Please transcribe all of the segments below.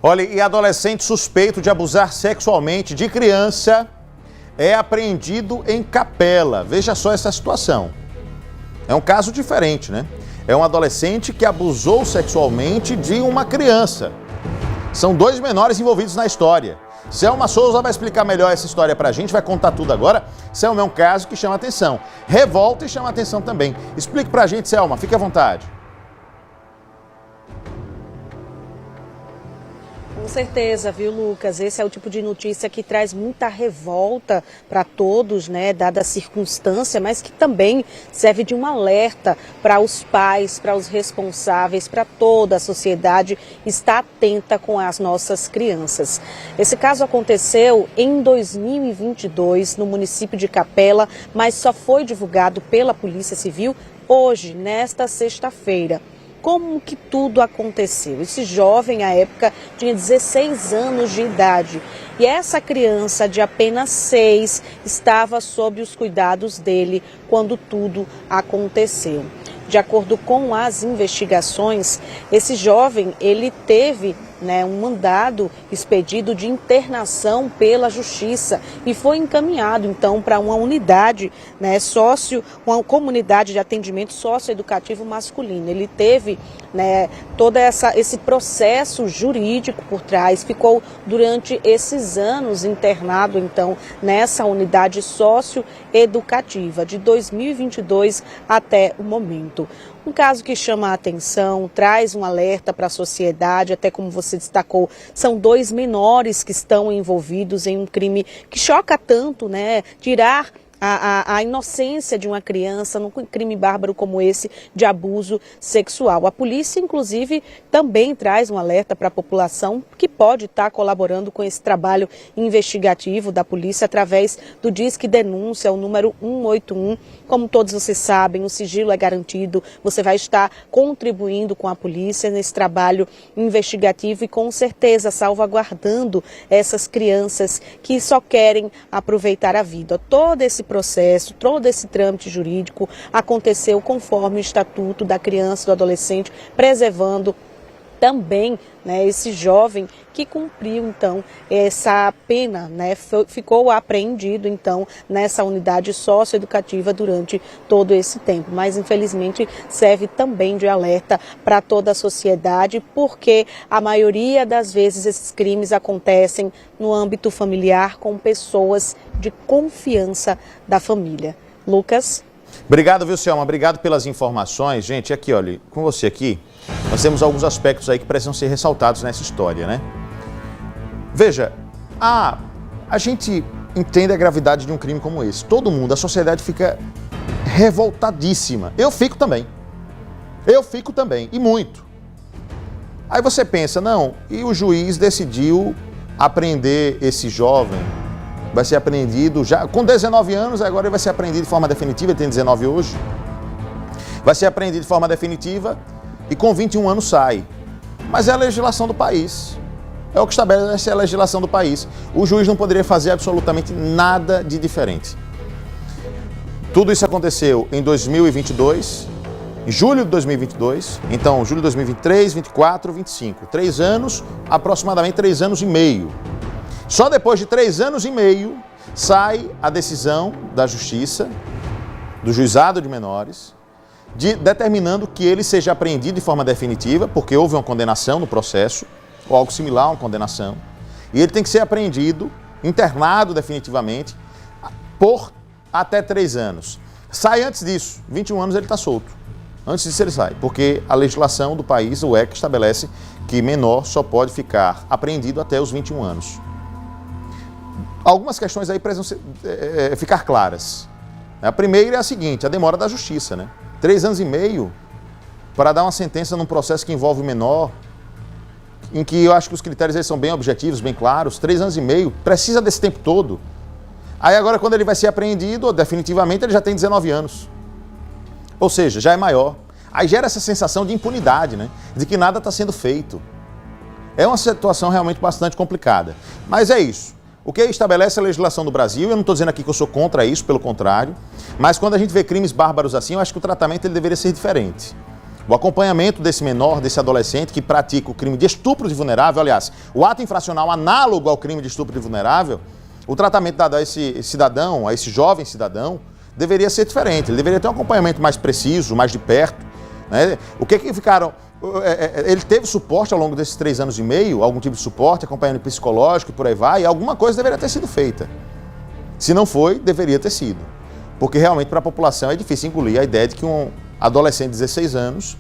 Olha, e adolescente suspeito de abusar sexualmente de criança é apreendido em Capela. Veja só essa situação. É um caso diferente, né? É um adolescente que abusou sexualmente de uma criança. São 2 menores envolvidos na história. Selma Souza vai explicar melhor essa história pra gente, vai contar tudo agora. Selma, é um caso que chama atenção. Revolta e chama atenção também. Explique pra gente, Selma, fique à vontade. Com certeza, viu, Lucas? Esse é o tipo de notícia que traz muita revolta para todos, né, dada a circunstância, mas que também serve de um alerta para os pais, para os responsáveis, para toda a sociedade estar atenta com as nossas crianças. Esse caso aconteceu em 2022 no município de Capela, mas só foi divulgado pela Polícia Civil hoje, nesta sexta-feira. Como que tudo aconteceu? Esse jovem, à época, tinha 16 anos de idade e essa criança de apenas 6 estava sob os cuidados dele quando tudo aconteceu. De acordo com as investigações, esse jovem, ele teve um mandado expedido de internação pela Justiça e foi encaminhado, então, para uma unidade, uma comunidade de atendimento socioeducativo masculino. Ele teve todo esse processo jurídico por trás, ficou durante esses anos internado, então, nessa unidade socioeducativa, de 2022 até o momento. Um caso que chama a atenção, traz um alerta para a sociedade, até como você destacou, são 2 menores que estão envolvidos em um crime que choca tanto, tirar a inocência de uma criança num crime bárbaro como esse de abuso sexual. A polícia, inclusive, também traz um alerta para a população que pode estar colaborando com esse trabalho investigativo da polícia através do Disque Denúncia, o número 181. Como todos vocês sabem, o sigilo é garantido, você vai estar contribuindo com a polícia nesse trabalho investigativo e com certeza salvaguardando essas crianças que só querem aproveitar a vida. Todo esse processo, todo esse trâmite jurídico aconteceu conforme o Estatuto da Criança e do Adolescente, preservando também esse jovem que cumpriu, então, essa pena, ficou apreendido, então, nessa unidade socioeducativa durante todo esse tempo. Mas, infelizmente, serve também de alerta para toda a sociedade, porque a maioria das vezes esses crimes acontecem no âmbito familiar com pessoas de confiança da família. Lucas? Obrigado, viu, Selma? Obrigado pelas informações. Gente, aqui, olha, com você aqui, nós temos alguns aspectos aí que precisam ser ressaltados nessa história, né? Veja, a gente entende a gravidade de um crime como esse. Todo mundo, a sociedade fica revoltadíssima. Eu fico também, e muito. Aí você pensa, não, e o juiz decidiu apreender esse jovem, vai ser apreendido já com 19 anos, agora ele vai ser apreendido de forma definitiva, ele tem 19 hoje. Vai ser apreendido de forma definitiva e com 21 anos sai. Mas é a legislação do país. É o que estabelece a legislação do país. O juiz não poderia fazer absolutamente nada de diferente. Tudo isso aconteceu em 2022, em julho de 2022, então julho de 2023, 24, 25. 3 anos, aproximadamente 3 anos e meio. Só depois de 3 anos e meio sai a decisão da Justiça, do Juizado de Menores, determinando que ele seja apreendido de forma definitiva, porque houve uma condenação no processo, ou algo similar a uma condenação, e ele tem que ser apreendido, internado definitivamente, por até 3 anos. Sai antes disso, 21 anos ele está solto. Antes disso ele sai, porque a legislação do país, o ECA, estabelece que menor só pode ficar apreendido até os 21 anos. Algumas questões aí precisam ficar claras. A primeira é a seguinte, a demora da justiça, 3 anos e meio para dar uma sentença num processo que envolve o menor, em que eu acho que os critérios eles são bem objetivos, bem claros. 3 anos e meio, precisa desse tempo todo. Aí agora quando ele vai ser apreendido, definitivamente ele já tem 19 anos. Ou seja, já é maior. Aí gera essa sensação de impunidade, de que nada está sendo feito. É uma situação realmente bastante complicada. Mas é isso. O que estabelece a legislação do Brasil, eu não estou dizendo aqui que eu sou contra isso, pelo contrário, mas quando a gente vê crimes bárbaros assim, eu acho que o tratamento ele deveria ser diferente. O acompanhamento desse menor, desse adolescente que pratica o crime de estupro de vulnerável, aliás, o ato infracional análogo ao crime de estupro de vulnerável, o tratamento dado a esse cidadão, a esse jovem cidadão, deveria ser diferente. Ele deveria ter um acompanhamento mais preciso, mais de perto, né? O que ficaram... Ele teve suporte ao longo desses 3 anos e meio, algum tipo de suporte, acompanhamento psicológico e por aí vai, e alguma coisa deveria ter sido feita. Se não foi, deveria ter sido. Porque realmente para a população é difícil engolir a ideia de que um adolescente de 16 anos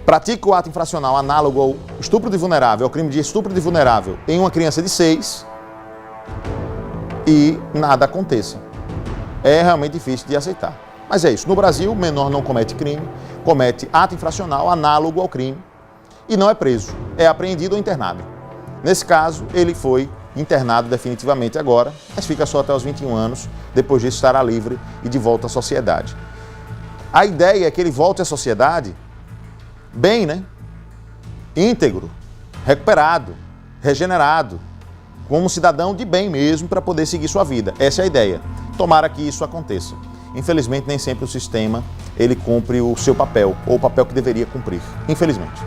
pratica o ato infracional análogo ao estupro de vulnerável, ao crime de estupro de vulnerável, em uma criança de 6 e nada aconteça. É realmente difícil de aceitar. Mas é isso. No Brasil, o menor não comete crime, comete ato infracional análogo ao crime e não é preso. É apreendido ou internado. Nesse caso, ele foi internado definitivamente agora, mas fica só até os 21 anos. Depois disso, estará livre e de volta à sociedade. A ideia é que ele volte à sociedade bem, né? Íntegro, recuperado, regenerado, como um cidadão de bem mesmo para poder seguir sua vida. Essa é a ideia. Tomara que isso aconteça. Infelizmente, nem sempre o sistema ele cumpre o seu papel, ou o papel que deveria cumprir. Infelizmente.